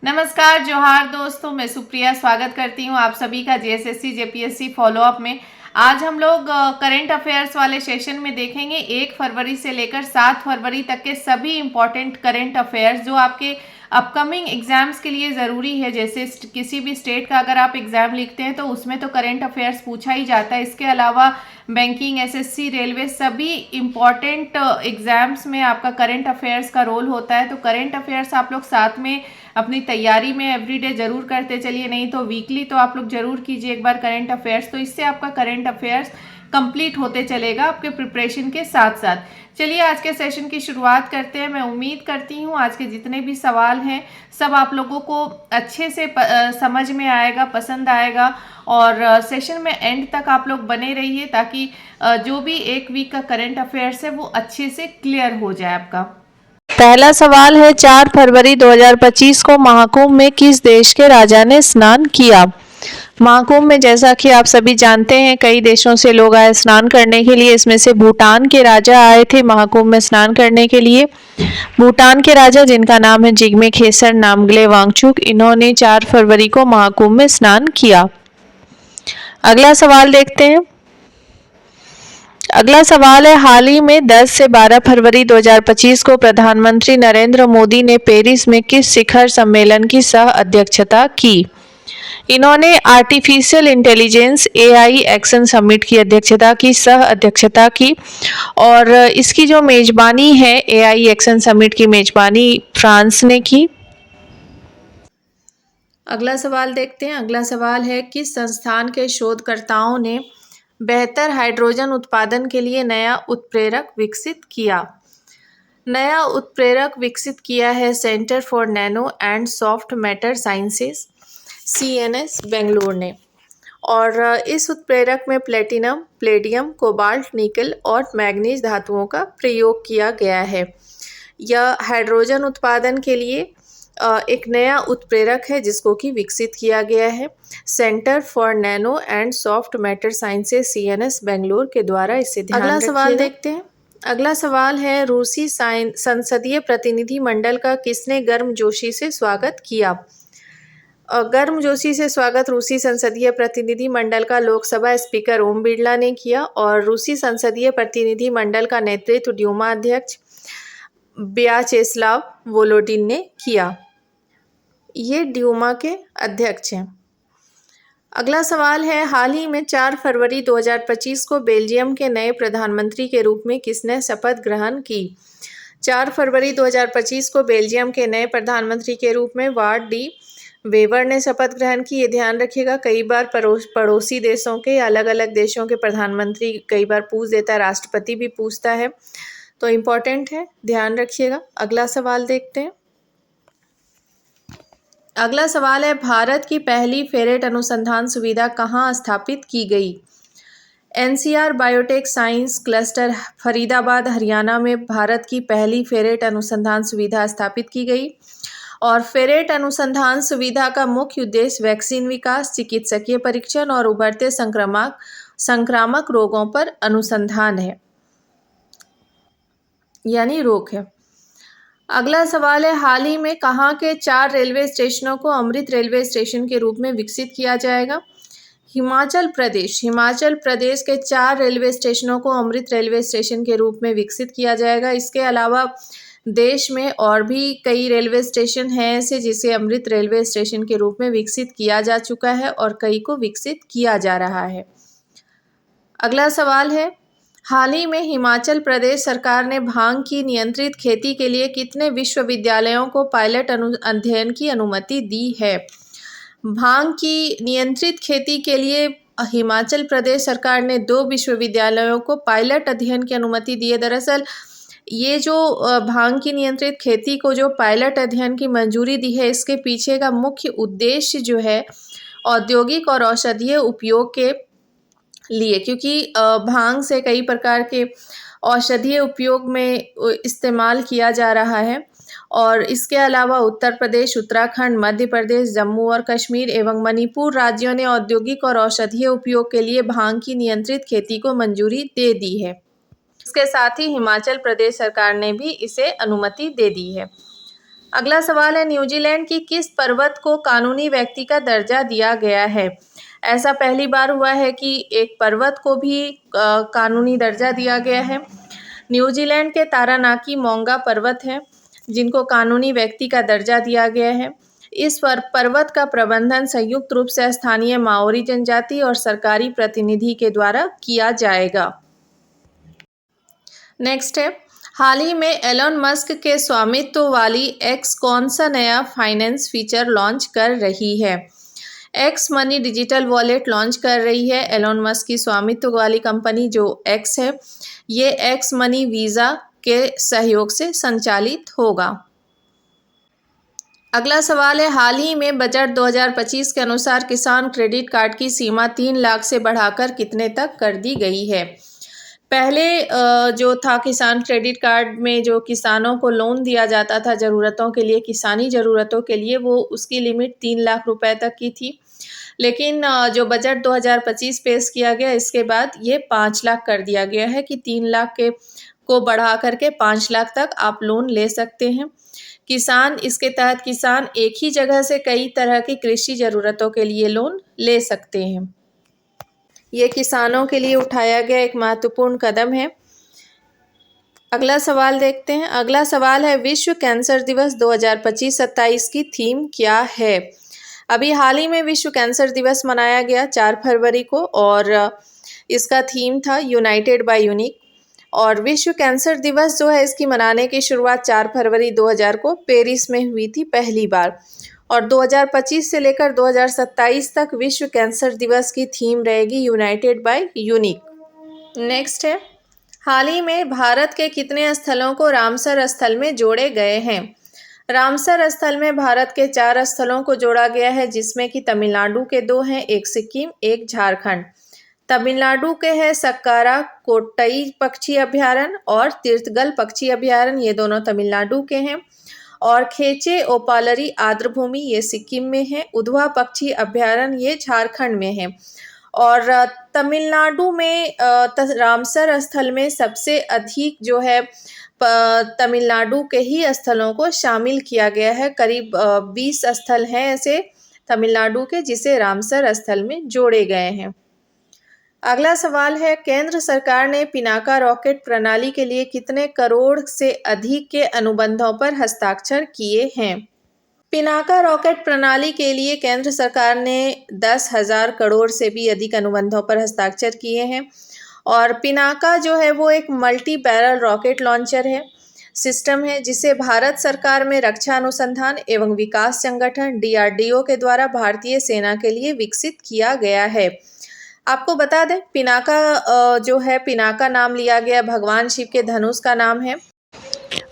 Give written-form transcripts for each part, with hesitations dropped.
नमस्कार, जोहार दोस्तों। मैं सुप्रिया स्वागत करती हूँ आप सभी का जेएसएससी जेपीएससी फॉलोअप में। आज हम लोग करंट अफेयर्स वाले सेशन में देखेंगे 1 फरवरी से लेकर 7 फरवरी तक के सभी इम्पॉर्टेंट करंट अफेयर्स जो आपके अपकमिंग एग्जाम्स के लिए ज़रूरी है। जैसे किसी भी स्टेट का अगर आप एग्ज़ाम लिखते हैं तो उसमें तो करंट अफेयर्स पूछा ही जाता है। इसके अलावा बैंकिंग, एसएससी, रेलवे सभी इम्पॉर्टेंट एग्जाम्स में आपका करंट अफेयर्स का रोल होता है। तो करंट अफेयर्स आप लोग साथ में अपनी तैयारी में एवरीडे ज़रूर करते चलिए, नहीं तो वीकली तो आप लोग ज़रूर कीजिए एक बार करंट अफेयर्स। तो इससे आपका करंट अफेयर्स कंप्लीट होते चलेगा आपके प्रिपरेशन के साथ साथ। चलिए आज के सेशन की शुरुआत करते हैं। मैं उम्मीद करती हूँ आज के जितने भी सवाल हैं सब आप लोगों को अच्छे से समझ में आएगा, पसंद आएगा। और सेशन में एंड तक आप लोग बने रहिए ताकि जो भी एक वीक का करंट अफेयर्स है वो अच्छे से क्लियर हो जाए आपका। पहला सवाल है 4 फरवरी 2025 को महाकुंभ में किस देश के राजा ने स्नान किया। महाकुंभ में जैसा कि आप सभी जानते हैं कई देशों से लोग आए स्नान करने के लिए। इसमें से भूटान के राजा आए थे महाकुंभ में स्नान करने के लिए। भूटान के राजा जिनका नाम है जिग्मे खेसर नामग्ये वांगचुक, इन्होंने 4 फरवरी को महाकुंभ में स्नान किया। अगला सवाल देखते हैं। अगला सवाल है हाल ही में 10 से 12 फरवरी 2025 को प्रधानमंत्री नरेंद्र मोदी ने पेरिस में किस शिखर सम्मेलन की सह अध्यक्षता की। इन्होंने artificial intelligence AI action summit की अध्यक्षता की, सह अध्यक्षता की। और इसकी जो मेजबानी है एआई एक्शन समिट की मेजबानी फ्रांस ने की। अगला सवाल देखते हैं। अगला सवाल है किस संस्थान के शोधकर्ताओं ने बेहतर हाइड्रोजन उत्पादन के लिए नया उत्प्रेरक विकसित किया। नया उत्प्रेरक विकसित किया है centre for nano and soft matter sciences CNS Bengaluru ने। और इस उत्प्रेरक में प्लेटिनम, प्लेडियम, कोबाल्ट, निकल और मैग्नीज धातुओं का प्रयोग किया गया है। यह हाइड्रोजन उत्पादन के लिए एक नया उत्प्रेरक है जिसको कि विकसित किया गया है centre for nano and soft matter sciences CNS Bengaluru के द्वारा। इसे ध्यान अगला सवाल देखते हैं। अगला सवाल है रूसी संसदीय प्रतिनिधि मंडल का किसने गर्मजोशी से स्वागत किया। गर्मजोशी से स्वागत रूसी संसदीय प्रतिनिधि मंडल का लोकसभा स्पीकर ओम बिरला ने किया। और रूसी संसदीय प्रतिनिधि मंडल का नेतृत्व ड्यूमा अध्यक्ष व्याचेस्लाव वोलोडिन ने किया। ये ड्यूमा के अध्यक्ष हैं। अगला सवाल है हाल ही में 4 फरवरी 2025 को बेल्जियम के नए प्रधानमंत्री के रूप में किसने शपथ ग्रहण की। 4 फरवरी 2025 को बेल्जियम के नए प्रधानमंत्री के रूप में वार्ड डी वेवर ने शपथ ग्रहण की। ये ध्यान रखिएगा कई बार पड़ोसी देशों के, अलग अलग देशों के प्रधानमंत्री कई बार पूछ देता है, राष्ट्रपति भी पूछता है, तो इम्पोर्टेंट है, ध्यान रखिएगा। अगला सवाल देखते हैं। अगला सवाल है भारत की पहली फेरेट अनुसंधान सुविधा कहाँ स्थापित की गई। NCR biotech science cluster Faridabad Haryana में भारत की पहली फेरेट अनुसंधान सुविधा स्थापित की गई। और फेरेट अनुसंधान सुविधा का मुख्य उद्देश्य वैक्सीन विकास, चिकित्सकीय परीक्षण और उभरते संक्रामक रोगों पर अनुसंधान है, यानी रोक है। अगला सवाल है हाल ही में कहाँ के 4 रेलवे स्टेशनों को अमृत रेलवे स्टेशन के रूप में विकसित किया जाएगा। हिमाचल प्रदेश के 4 रेलवे स्टेशनों को अमृत रेलवे स्टेशन के रूप में विकसित किया जाएगा। इसके अलावा देश में और भी कई रेलवे स्टेशन हैं ऐसे जिसे अमृत रेलवे स्टेशन के रूप में विकसित किया जा चुका है और कई को विकसित किया जा रहा है। अगला सवाल है हाल ही में हिमाचल प्रदेश सरकार ने भांग की नियंत्रित खेती के लिए कितने विश्वविद्यालयों को पायलट अध्ययन की अनुमति दी है। भांग की नियंत्रित खेती के लिए हिमाचल प्रदेश सरकार ने 2 विश्वविद्यालयों को पायलट अध्ययन की अनुमति दी है। दरअसल ये जो भांग की नियंत्रित खेती को जो पायलट अध्ययन की मंजूरी दी है इसके पीछे का मुख्य उद्देश्य जो है औद्योगिक और औषधीय उपयोग के लिए, क्योंकि भांग से कई प्रकार के औषधीय उपयोग में इस्तेमाल किया जा रहा है। और इसके अलावा उत्तर प्रदेश, उत्तराखंड, मध्य प्रदेश, जम्मू और कश्मीर एवं मणिपुर राज्यों ने औद्योगिक और औषधीय उपयोग के लिए भांग की नियंत्रित खेती को मंजूरी दे दी है। इसके साथ ही हिमाचल प्रदेश सरकार ने भी इसे अनुमति दे दी है। अगला सवाल है, न्यूजीलैंड की किस पर्वत को कानूनी व्यक्ति का दर्जा दिया गया है? ऐसा पहली बार हुआ है कि एक पर्वत को भी कानूनी दर्जा दिया गया है। न्यूजीलैंड के तारानाकी मोंगा पर्वत है जिनको कानूनी व्यक्ति का दर्जा दिया गया है। इस पर्वत का प्रबंधन संयुक्त रूप से स्थानीय माओरी जनजाति और सरकारी प्रतिनिधि के द्वारा किया जाएगा। नेक्स्ट है, हाल ही में एलन मस्क के स्वामित्व वाली एक्स कौन सा नया फाइनेंस फीचर लॉन्च कर रही है? X money digital wallet launch कर रही है। एलन मस्क की स्वामित्व वाली कंपनी जो एक्स है, ये एक्स मनी वीज़ा के सहयोग से संचालित होगा। अगला सवाल है, हाल ही में बजट 2025 के अनुसार किसान क्रेडिट कार्ड की सीमा 3 लाख से बढ़ाकर कितने तक कर दी गई है? पहले जो था किसान क्रेडिट कार्ड में जो किसानों को लोन दिया जाता था ज़रूरतों के लिए, किसानी ज़रूरतों के लिए, वो उसकी लिमिट 3 लाख रुपए तक की थी। लेकिन जो बजट 2025 पेश किया गया, इसके बाद ये 5 लाख कर दिया गया है कि 3 लाख को बढ़ा करके 5 लाख तक आप लोन ले सकते हैं। इसके तहत किसान एक ही जगह से कई तरह की कृषि ज़रूरतों के लिए लोन ले सकते हैं। ये किसानों के लिए उठाया गया एक महत्वपूर्ण कदम है। अगला सवाल देखते हैं। अगला सवाल है, विश्व कैंसर दिवस 2025-27 की थीम क्या है? अभी हाल ही में विश्व कैंसर दिवस मनाया गया 4 फरवरी को और इसका थीम था यूनाइटेड बाय यूनिक। और विश्व कैंसर दिवस जो है, इसकी मनाने की शुरुआत 4 फरवरी 2000 को पेरिस में हुई थी पहली बार, और 2025 से लेकर 2027 तक विश्व कैंसर दिवस की थीम रहेगी यूनाइटेड बाय यूनिक। नेक्स्ट है, हाल ही में भारत के कितने स्थलों को रामसर स्थल में जोड़े गए हैं? रामसर स्थल में भारत के 4 स्थलों को जोड़ा गया है, जिसमें कि तमिलनाडु के 2 हैं, एक सिक्किम, एक झारखंड। तमिलनाडु के हैं सक्कारा कोट्टई पक्षी अभ्यारण्य और तीर्थगल पक्षी अभ्यारण्य, ये दोनों तमिलनाडु के हैं। और खेचे ओपालरी आर्द्रभूमि, ये सिक्किम में है। उधवा पक्षी अभ्यारण्य, ये झारखंड में है। और तमिलनाडु में रामसर स्थल में सबसे अधिक जो है तमिलनाडु के ही स्थलों को शामिल किया गया है। करीब 20 स्थल हैं ऐसे तमिलनाडु के जिसे रामसर स्थल में जोड़े गए हैं। अगला सवाल है, केंद्र सरकार ने पिनाका रॉकेट प्रणाली के लिए कितने करोड़ से अधिक के अनुबंधों पर हस्ताक्षर किए हैं? पिनाका रॉकेट प्रणाली के लिए केंद्र सरकार ने 10,000 करोड़ से भी अधिक अनुबंधों पर हस्ताक्षर किए हैं। और पिनाका जो है वो एक मल्टी बैरल रॉकेट लॉन्चर है, सिस्टम है, जिसे भारत सरकार में रक्षा अनुसंधान एवं विकास संगठन DRDO के द्वारा भारतीय सेना के लिए विकसित किया गया है। आपको बता दें, पिनाका जो है, पिनाका नाम लिया गया भगवान शिव के धनुष का नाम है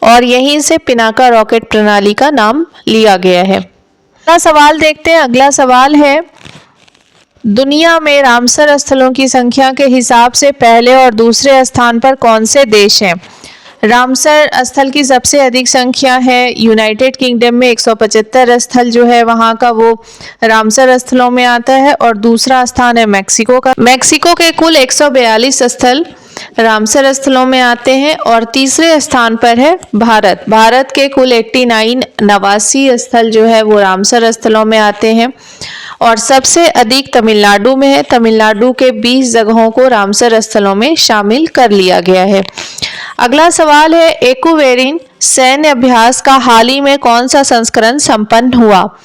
और यहीं से पिनाका रॉकेट प्रणाली का नाम लिया गया है। अगला सवाल देखते हैं। अगला सवाल है, दुनिया में रामसर स्थलों की संख्या के हिसाब से पहले और दूसरे स्थान पर कौन से देश हैं? रामसर स्थल की सबसे अधिक संख्या है यूनाइटेड किंगडम में, 175 स्थल जो है वहाँ का वो रामसर स्थलों में आता है। और दूसरा स्थान है मैक्सिको का। मैक्सिको के कुल 142 स्थल रामसर स्थलों में आते हैं। और तीसरे स्थान पर है भारत। भारत के कुल 89 स्थल जो है वो रामसर स्थलों में आते हैं। और सबसे अधिक तमिलनाडु में है। तमिलनाडु के 20 जगहों को रामसर स्थलों में शामिल कर लिया गया है। अगला सवाल है, एक्वावेरिन सैन्य अभ्यास का हाल ही में कौन सा संस्करण संपन्न हुआ?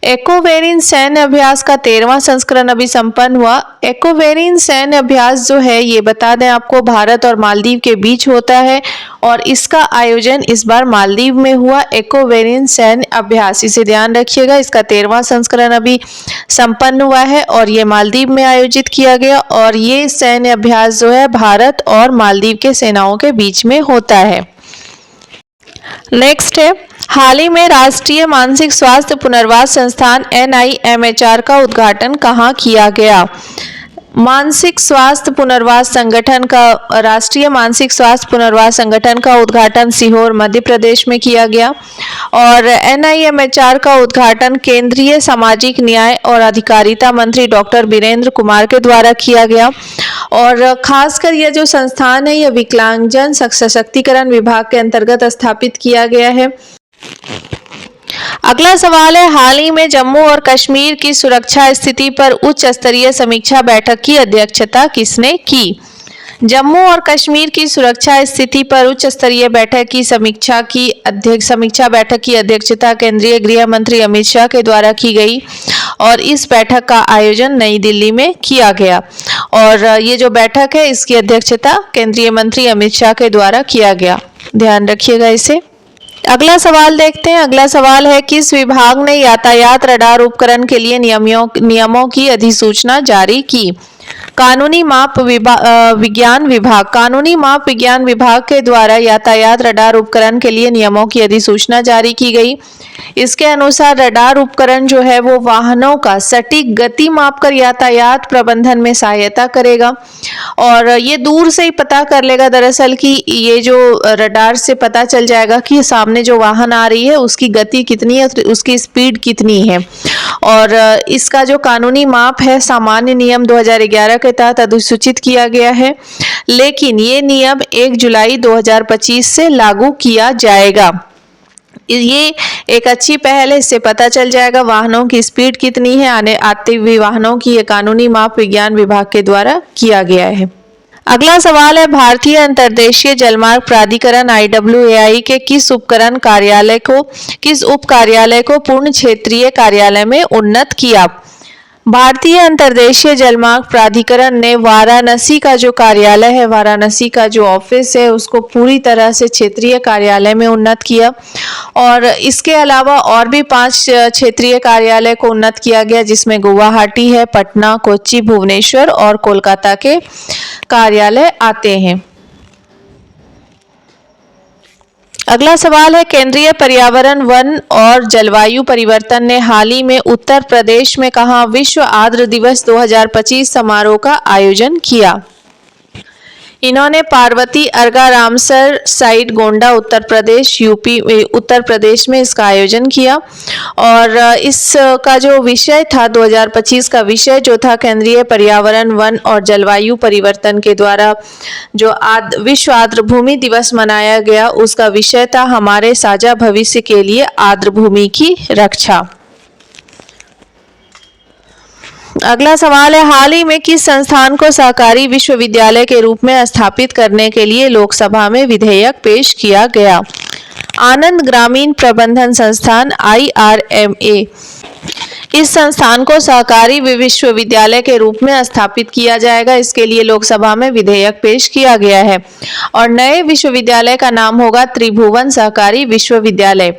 एक्वावेरिन सैन्य अभ्यास का 13वां संस्करण अभी संपन्न हुआ। एक्वावेरिन सैन्य अभ्यास जो है, ये बता दें आपको, भारत और मालदीव के बीच होता है और इसका आयोजन इस बार मालदीव में हुआ। एक्वावेरिन सैन्य अभ्यास, इसे ध्यान रखिएगा, इसका 13वां संस्करण अभी संपन्न हुआ है और ये मालदीव में आयोजित किया गया। और ये सैन्य अभ्यास जो है भारत और मालदीव के सेनाओं के बीच में होता है। नेक्स्ट है, हाल ही में राष्ट्रीय मानसिक स्वास्थ्य पुनर्वास संस्थान NIMHR का उद्घाटन कहाँ किया गया? मानसिक स्वास्थ्य पुनर्वास संगठन का, राष्ट्रीय मानसिक स्वास्थ्य पुनर्वास संगठन का उद्घाटन सीहोर मध्य प्रदेश में किया गया। और NIMHR का उद्घाटन केंद्रीय सामाजिक न्याय और अधिकारिता मंत्री डॉक्टर वीरेंद्र कुमार के द्वारा किया गया। और खासकर यह जो संस्थान है, यह विकलांगजन सशक्तिकरण विभाग के अंतर्गत स्थापित किया गया है। अगला सवाल है, हाल ही में जम्मू और कश्मीर की सुरक्षा स्थिति पर उच्च स्तरीय समीक्षा बैठक की अध्यक्षता किसने की? जम्मू और कश्मीर की सुरक्षा स्थिति पर उच्च स्तरीय बैठक की समीक्षा बैठक की अध्यक्षता केंद्रीय गृह मंत्री अमित शाह के द्वारा की गई और इस बैठक का आयोजन नई दिल्ली में किया गया और ये जो बैठक है इसकी अध्यक्षता केंद्रीय मंत्री अमित शाह के द्वारा किया गया। ध्यान रखिएगा इसे। अगला सवाल देखते हैं। अगला सवाल है, किस विभाग ने यातायात रडार उपकरण के लिए नियमों की अधिसूचना जारी की? कानूनी माप विज्ञान विभाग। कानूनी माप विज्ञान विभाग के द्वारा यातायात रडार उपकरण के लिए नियमों की अधिसूचना जारी की गई। इसके अनुसार रडार उपकरण जो है वो वाहनों का सटीक गति मापकर यातायात प्रबंधन में सहायता करेगा और ये दूर से ही पता कर लेगा दरअसल कि ये जो रडार से पता चल जाएगा कि सामने जो वाहन आ रही है उसकी गति कितनी है, उसकी स्पीड कितनी है। और इसका जो कानूनी माप है सामान्य नियम 2011 के तहत अधिसूचित किया गया है, लेकिन ये नियम 1 जुलाई 2025 से लागू किया जाएगा। ये एक अच्छी पहल है, इससे पता चल जाएगा वाहनों की स्पीड कितनी है। आते हुए वाहनों की ये कानूनी माप विज्ञान विभाग के द्वारा किया गया है। अगला सवाल है, भारतीय अंतर्देशीय जलमार्ग प्राधिकरण IWAI के किस उप कार्यालय को पूर्ण क्षेत्रीय कार्यालय में उन्नत किया? भारतीय अंतर्देशीय जलमार्ग प्राधिकरण ने वाराणसी का जो कार्यालय है, वाराणसी का जो ऑफिस है उसको पूरी तरह से क्षेत्रीय कार्यालय में उन्नत किया और इसके अलावा और भी 5 क्षेत्रीय कार्यालय को उन्नत किया गया, जिसमें गुवाहाटी है, पटना, कोच्चि, भुवनेश्वर और कोलकाता के कार्यालय आते हैं। अगला सवाल है, केंद्रीय पर्यावरण, वन और जलवायु परिवर्तन ने हाल ही में उत्तर प्रदेश में कहाँ विश्व आर्द्र दिवस 2025 समारोह का आयोजन किया? इन्होंने पार्वती अर्गा रामसर साइट गोंडा उत्तर प्रदेश उत्तर प्रदेश में इसका आयोजन किया और इसका जो विषय था 2025 का विषय जो था केंद्रीय पर्यावरण, वन और जलवायु परिवर्तन के द्वारा जो विश्व आर्द्र भूमि दिवस मनाया गया उसका विषय था हमारे साझा भविष्य के लिए आर्द्र भूमि की रक्षा। अगला सवाल है, हाल ही में किस संस्थान को सहकारी विश्वविद्यालय के रूप में स्थापित करने के लिए लोकसभा में विधेयक पेश किया गया? आनंद ग्रामीण प्रबंधन संस्थान IRMA। इस संस्थान को सहकारी विश्वविद्यालय के रूप में स्थापित किया जाएगा। इसके लिए लोकसभा में विधेयक पेश किया गया है और नए विश्वविद्यालय का नाम होगा त्रिभुवन सहकारी विश्वविद्यालय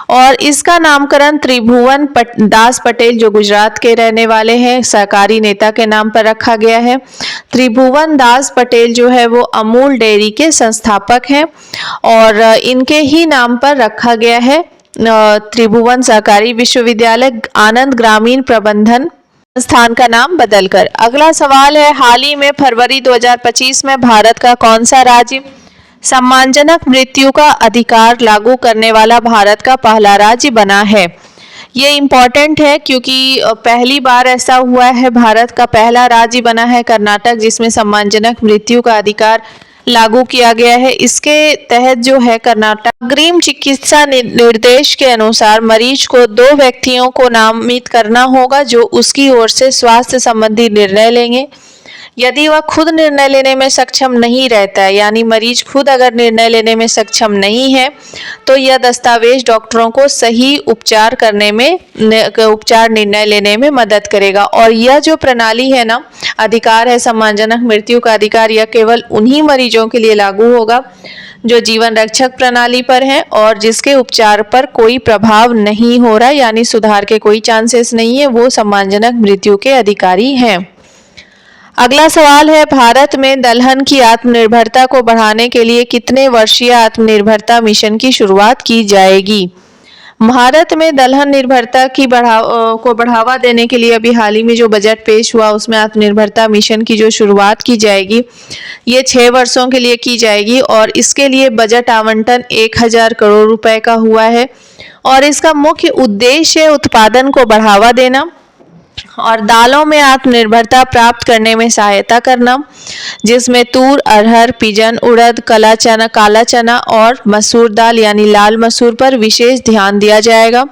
और इसका नामकरण त्रिभुवन दास पटेल जो गुजरात के रहने वाले हैं सहकारी नेता के नाम पर रखा गया है। त्रिभुवन दास पटेल जो है वो अमूल डेयरी के संस्थापक हैं और इनके ही नाम पर रखा गया है त्रिभुवन सहकारी विश्वविद्यालय, आनंद ग्रामीण प्रबंधन संस्थान का नाम बदलकर। अगला सवाल है, हाल ही में फरवरी 2025 में भारत का कौन सा राज्य सम्मानजनक मृत्यु का अधिकार लागू करने वाला भारत का पहला राज्य बना है? ये इम्पॉर्टेंट है क्योंकि पहली बार ऐसा हुआ है, भारत का पहला राज्य बना है कर्नाटक जिसमें सम्मानजनक मृत्यु का अधिकार लागू किया गया है। इसके तहत जो है कर्नाटक अग्रिम चिकित्सा निर्देश के अनुसार मरीज को 2 व्यक्तियों को नामित करना होगा जो उसकी ओर से स्वास्थ्य संबंधी निर्णय लेंगे। यदि वह खुद निर्णय लेने में सक्षम नहीं रहता है, यानी मरीज खुद अगर निर्णय लेने में सक्षम नहीं है, तो यह दस्तावेज डॉक्टरों को सही उपचार निर्णय लेने में मदद करेगा। और यह जो प्रणाली है ना, अधिकार है सम्मानजनक मृत्यु का अधिकार, यह केवल उन्हीं मरीजों के लिए लागू होगा जो जीवन रक्षक प्रणाली पर हैं और जिसके उपचार पर कोई प्रभाव नहीं हो रहा, यानी सुधार के कोई चांसेस नहीं है, वो सम्मानजनक मृत्यु के अधिकारी हैं। अगला सवाल है, भारत में दलहन की आत्मनिर्भरता को बढ़ाने के लिए कितने वर्षीय आत्मनिर्भरता मिशन की शुरुआत की जाएगी? भारत में दलहन निर्भरता को बढ़ावा देने के लिए अभी हाल ही में जो बजट पेश हुआ उसमें आत्मनिर्भरता मिशन की जो शुरुआत की जाएगी ये 6 वर्षों के लिए की जाएगी और इसके लिए बजट आवंटन 1000 करोड़ रुपए का हुआ है और इसका मुख्य उद्देश्य उत्पादन को बढ़ावा देना, और दालों में आत्मनिर्भरता प्राप्त करने में सहायता करना, जिसमें तूर, अरहर, पिजन, उड़द, काला चना और मसूर दाल यानी लाल मसूर पर विशेष ध्यान दिया जाएगा।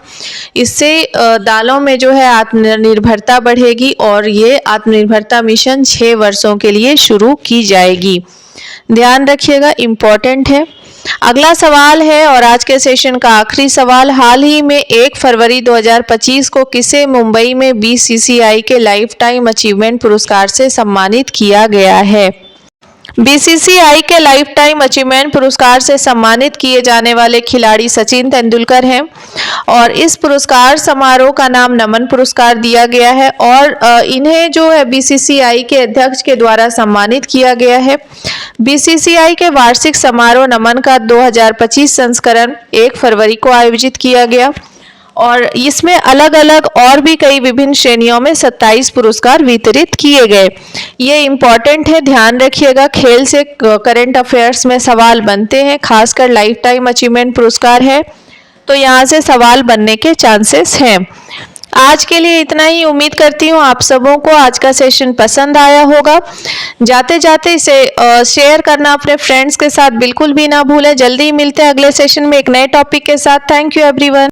इससे दालों में जो है आत्मनिर्भरता बढ़ेगी और ये आत्मनिर्भरता मिशन 6 वर्षों के लिए शुरू की जाएगी। ध्यान रखिएगा, इम्पोर्टेंट है। अगला सवाल है और आज के सेशन का आखिरी सवाल, हाल ही में 1 फरवरी 2025 को किसे मुंबई में बीसीसीआई के लाइफ टाइम अचीवमेंट पुरस्कार से सम्मानित किया गया है? बीसीसीआई के लाइफ टाइम अचीवमेंट पुरस्कार से सम्मानित किए जाने वाले खिलाड़ी सचिन तेंदुलकर हैं और इस पुरस्कार समारोह का नाम नमन पुरस्कार दिया गया है और इन्हें जो है बीसीसीआई के अध्यक्ष के द्वारा सम्मानित किया गया है। बीसीसीआई के वार्षिक समारोह नमन का 2025 संस्करण 1 फरवरी को आयोजित किया गया और इसमें अलग अलग और भी कई विभिन्न श्रेणियों में 27 पुरस्कार वितरित किए गए। ये इम्पॉर्टेंट है, ध्यान रखिएगा। खेल से करंट अफेयर्स में सवाल बनते हैं, खासकर लाइफ टाइम अचीवमेंट पुरस्कार है तो यहाँ से सवाल बनने के चांसेस हैं। आज के लिए इतना ही। उम्मीद करती हूँ आप सबों को आज का सेशन पसंद आया होगा। जाते जाते इसे शेयर करना अपने फ्रेंड्स के साथ बिल्कुल भी ना भूलें। जल्दी ही मिलते हैं अगले सेशन में एक नए टॉपिक के साथ। Thank you everyone.